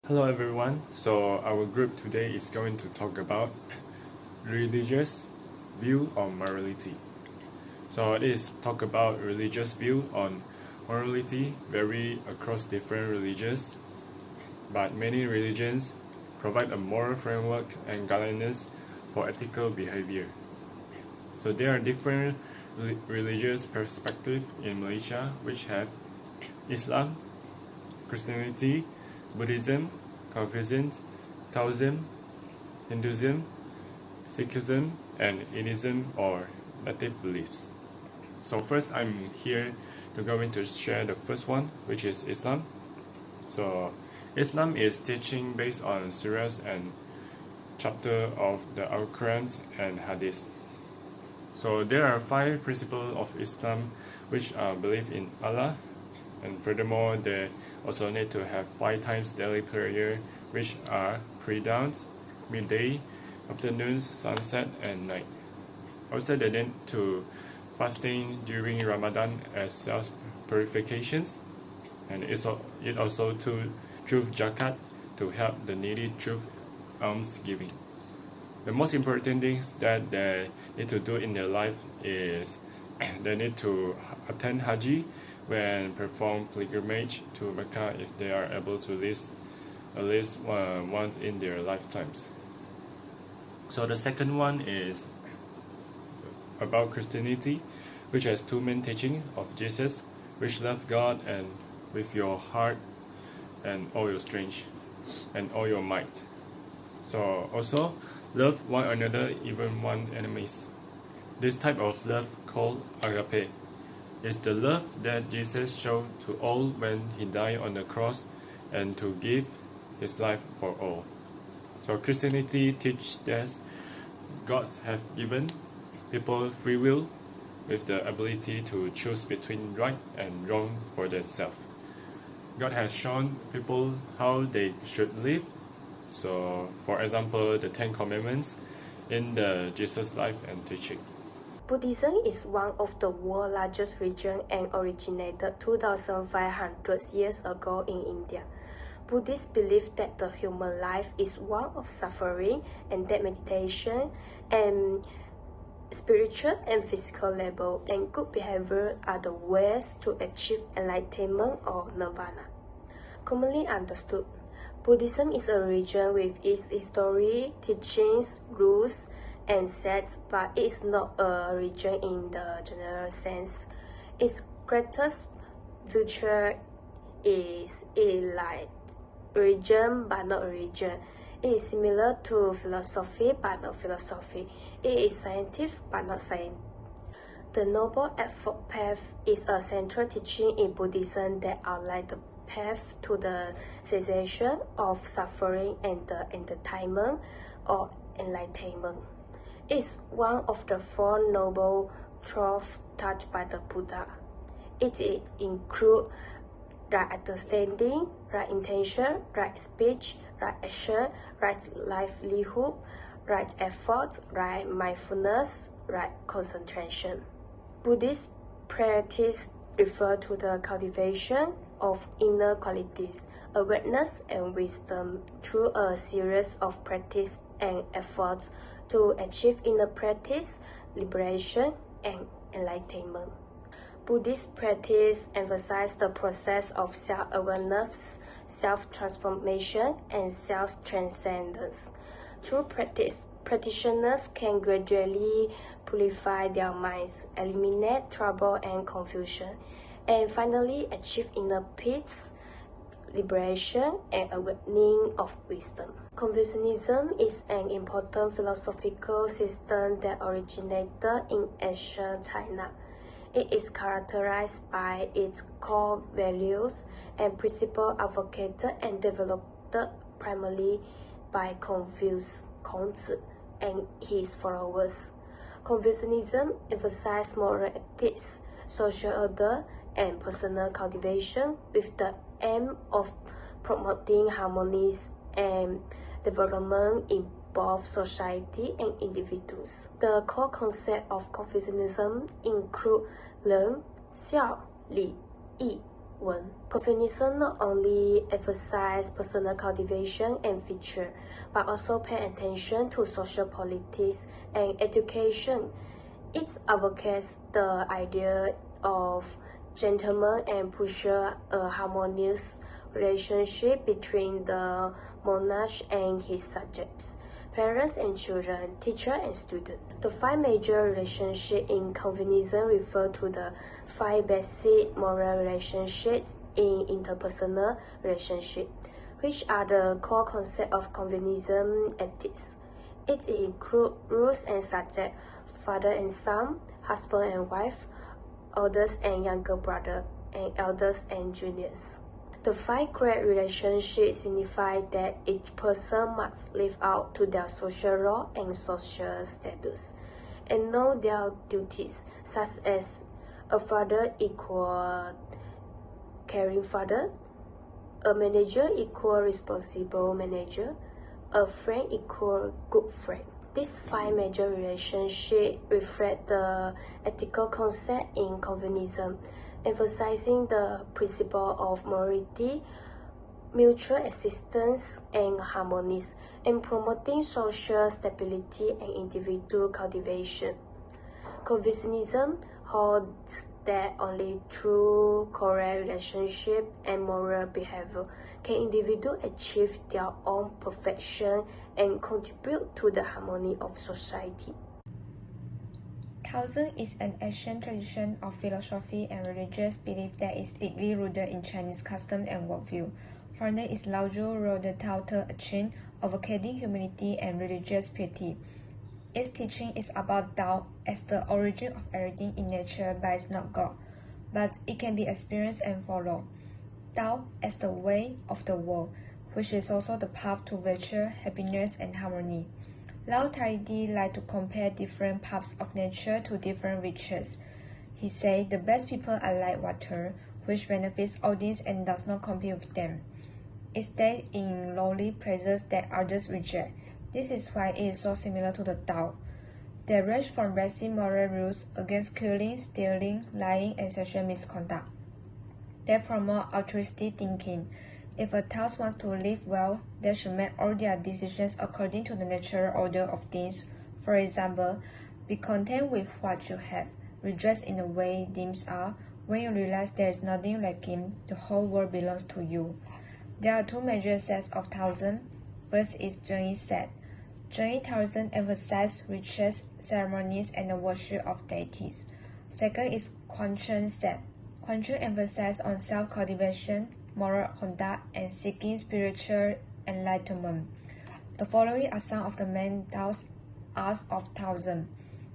Hello everyone, so our group today is going to talk about religious view on morality. So it is talk about religious view on morality vary across different religions, but many religions provide a moral framework and guidelines for ethical behavior. So there are different religious perspectives in Malaysia, which have Islam, Christianity, Buddhism, Confucianism, Taoism, Hinduism, Sikhism, and Indianism or native beliefs. So first I'm here to share the first one, which is Islam. So Islam is teaching based on surahs and chapter of the Al-Quran and Hadith. So there are 5 principles of Islam which are belief in Allah, and furthermore they also need to have 5 times daily prayer, which are pre-dawn, midday, afternoon, sunset, and night. Also they need to fasting during Ramadan as self-purifications, and it also to through zakat to help the needy through almsgiving. The most important things that they need to do in their life is they need to attend Haji when perform pilgrimage to Mecca if they are able to at least once in their lifetimes. So the second one is about Christianity, which has 2 main teachings of Jesus, which love God and with your heart and all your strength and all your might. So also love one another even one enemies. This type of love called agape is the love that Jesus showed to all when he died on the cross and to give his life for all. So Christianity teaches that God have given people free will with the ability to choose between right and wrong for themselves. God has shown people how they should live. So for example, the 10 commandments in the Jesus life and teaching. Buddhism is one of the world's largest religions and originated 2,500 years ago in India. Buddhists believe that the human life is one of suffering and that meditation and spiritual and physical labor and good behavior are the ways to achieve enlightenment or nirvana. Commonly understood, Buddhism is a religion with its history, teachings, rules, and sects, but it is not a religion in the general sense. Its greatest feature is like religion but not religion. It is similar to philosophy but not philosophy. It is scientific but not science. The Noble Eightfold Path is a central teaching in Buddhism that outlines the path to the cessation of suffering and the enlightenment or enlightenment. It is one of the 4 noble truths taught by the Buddha. It includes right understanding, right intention, right speech, right action, right livelihood, right effort, right mindfulness, right concentration. Buddhist practice refer to the cultivation of inner qualities, awareness and wisdom through a series of practice and efforts to achieve inner practice, liberation, and enlightenment. Buddhist practice emphasizes the process of self-awareness, self-transformation, and self-transcendence. Through practice, practitioners can gradually purify their minds, eliminate trouble and confusion, and finally achieve inner peace, liberation, and awakening of wisdom. Confucianism is an important philosophical system that originated in ancient China. It is characterized by its core values and principles advocated and developed primarily by Confucius, Kongzi, and his followers. Confucianism emphasizes moral ethics, social order, and personal cultivation with the aim of promoting harmony and development in both society and individuals. The core concept of Confucianism include 仁、孝、礼、义 1. Confucianism not only emphasizes personal cultivation and virtue, but also pay attention to social politics and education. It advocates the idea of gentleman and pushes a harmonious relationship between the monarch and his subjects, parents and children, teacher and student. The 5 major relationships in Confucianism refer to the 5 basic moral relationships in interpersonal relationships, which are the core concept of Confucianism ethics. It includes rules and subjects, father and son, husband and wife, elders and younger brother, and elders and juniors. The 5 great relationships signify that each person must live out to their social role and social status, and know their duties, such as a father equal caring father, a manager equal responsible manager, a friend equal good friend. These 5 major relationships reflect the ethical concept in Confucianism, emphasizing the principle of morality, mutual assistance, and harmony, and promoting social stability and individual cultivation. Confucianism holds that only through correct relationship and moral behavior can individuals achieve their own perfection and contribute to the harmony of society. Taoism is an ancient tradition of philosophy and religious belief that is deeply rooted in Chinese custom and worldview. Founder is Laozhou wrote the Tao Te Ching, advocating humility and religious piety. Its teaching is about Tao as the origin of everything in nature but is not God, but it can be experienced and followed. Tao as the way of the world, which is also the path to virtue, happiness, and harmony. Lao Taridi liked to compare different parts of nature to different riches. He said the best people are like water, which benefits all these and does not compete with them. It stays in lowly places that others reject. This is why it is so similar to the Tao. They range from basic moral rules against killing, stealing, lying, and sexual misconduct. They promote altruistic thinking. If a Taoist wants to live well, they should make all their decisions according to the natural order of things. For example, be content with what you have. Rejoice in the way things are. When you realize there is nothing lacking, the whole world belongs to you. There are 2 major sets of Taoism. First is Zhengyi set. Zhengyi Taoism emphasizes rituals, ceremonies, and the worship of deities. Second is Quanzhen set. Quanzhen emphasizes on self-cultivation, moral conduct, and seeking spiritual enlightenment. The following are some of the main Taoist arts of Taoism.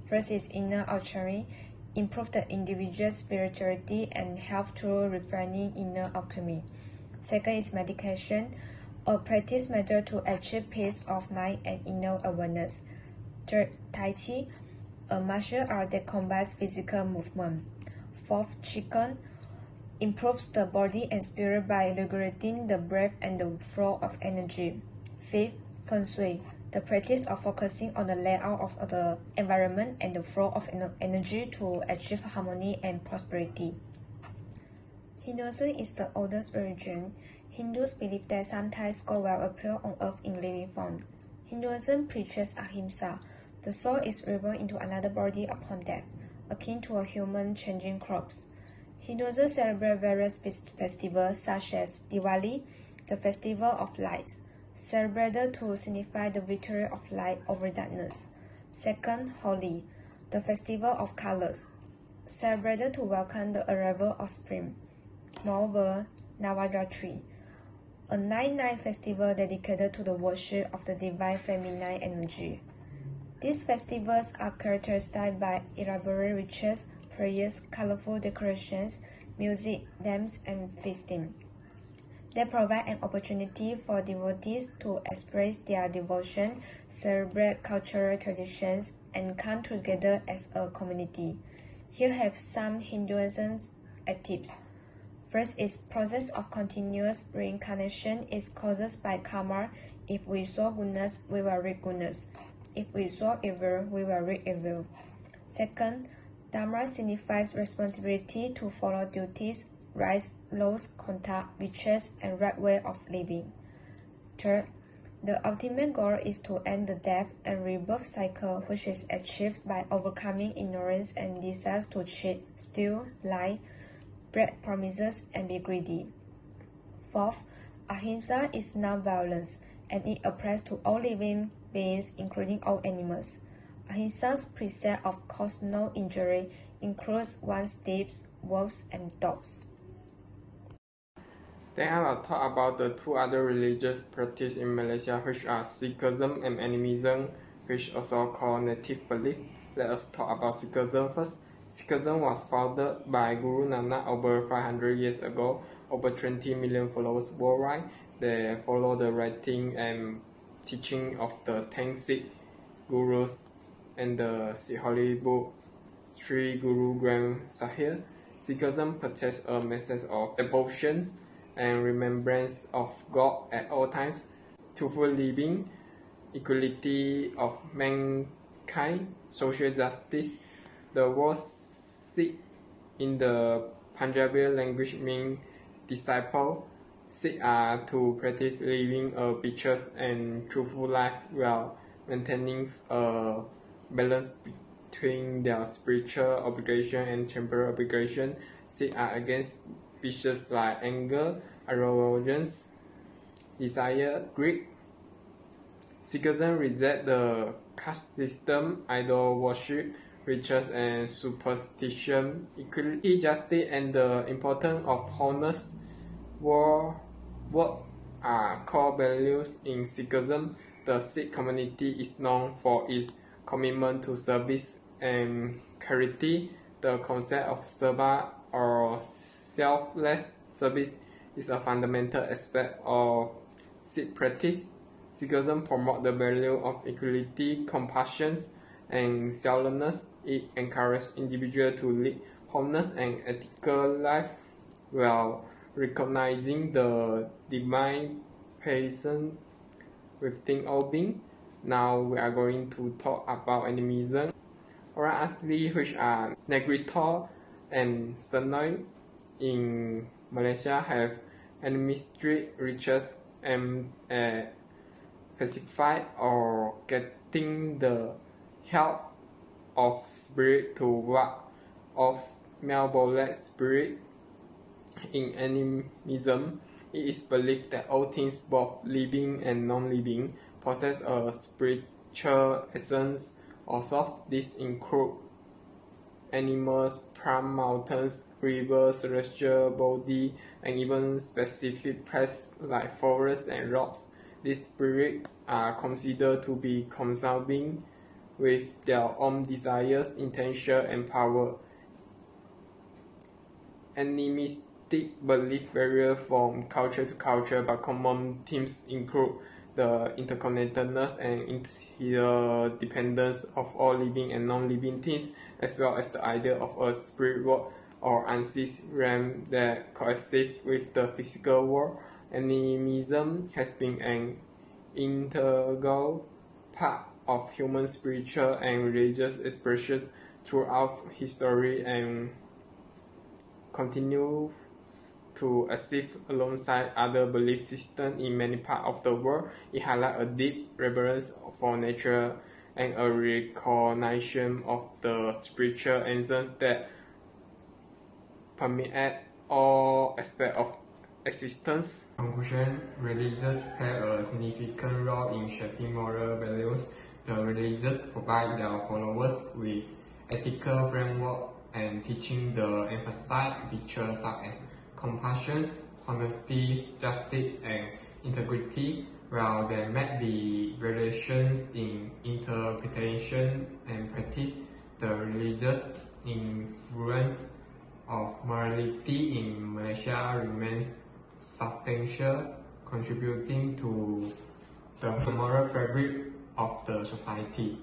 First is inner archery, improve the individual's spirituality and health through refining inner alchemy. Second is meditation, a practice method to achieve peace of mind and inner awareness. Third, Tai Chi, a martial art that combines physical movement. Fourth, Qigong, improves the body and spirit by regulating the breath and the flow of energy. Fifth, Feng Shui, the practice of focusing on the layout of the environment and the flow of energy to achieve harmony and prosperity. Hinduism is the oldest religion. Hindus believe that sometimes God will appear on earth in living form. Hinduism preaches ahimsa. The soul is reborn into another body upon death, akin to a human changing crops. Hinduism celebrates various festivals such as Diwali, the festival of lights, celebrated to signify the victory of light over darkness. Second, Holi, the festival of colors, celebrated to welcome the arrival of spring. Moreover, Navaratri, a 9-night festival dedicated to the worship of the divine feminine energy. These festivals are characterized by elaborate rituals, prayers, colorful decorations, music, dance, and feasting. They provide an opportunity for devotees to express their devotion, celebrate cultural traditions, and come together as a community. Here have some Hinduism tips. First is process of continuous reincarnation is caused by karma. If we sow goodness, we will reap goodness. If we sow evil, we will reap evil. Second, Dharma signifies responsibility to follow duties, rights, lost contact, betrayals, and right way of living. Third, the ultimate goal is to end the death and rebirth cycle, which is achieved by overcoming ignorance and desires to cheat, steal, lie, break promises, and be greedy. Fourth, ahimsa is non-violence, and it applies to all living beings, including all animals. Ahimsa's precept of cause no injury includes one's thieves, wolves, and dogs. Then I will talk about the two other religious practices in Malaysia, which are Sikhism and animism, which also called native belief. Let us talk about Sikhism first. Sikhism was founded by Guru Nanak over 500 years ago. Over 20 million followers worldwide. They follow the writing and teaching of the 10 Sikh Gurus and the Sikh holy book Sri Guru Granth Sahib. Sikhism portrays a message of devotion and remembrance of God at all times, truthful living, equality of mankind, social justice. The word Sikh in the Punjabi language means disciple. Sikh are to practice living a virtuous and truthful life while maintaining a balance between their spiritual obligation and temporal obligation. Sikh are against vices like anger, arrogance, desire, greed. Sikhism rejects the caste system, idol worship, rituals, and superstition. Equality, justice, and the importance of honest work are core values in Sikhism. The Sikh community is known for its commitment to service and charity. The concept of seva or selfless service is a fundamental aspect of Sikh practice. Sikhism promotes the value of equality, compassion, and selflessness. It encourages individuals to lead honest and ethical life while recognizing the divine presence within all beings. Now we are going to talk about animism. Alright, asli which are Negrito and Senoi in Malaysia have animistic rituals aimed at pacifying or getting the help of spirit to ward off malevolent spirit. In animism, it is believed that all things, both living and non-living, possess a spiritual essence or soul. These include animals, plants, mountains, rivers, celestial body, and even specific places like forests and rocks. These spirits are considered to be consuming with their own desires, intention, and power. Animistic belief vary from culture to culture, but common themes include the interconnectedness and interdependence of all living and non-living things, as well as the idea of a spirit world or unseen realm that coexists with the physical world. Animism has been an integral part of human spiritual and religious expressions throughout history and continues to exist alongside other belief systems in many parts of the world. It highlights a deep reverence for nature and a recognition of the spiritual essence that permeates all aspects of existence. Conclusion: religions play a significant role in shaping moral values. The religions provide their followers with ethical framework and teaching the emphasize virtues such as compassion, honesty, justice, and integrity. While there may be variations in interpretation and practice, the religious influence of morality in Malaysia remains substantial, contributing to the moral fabric of the society.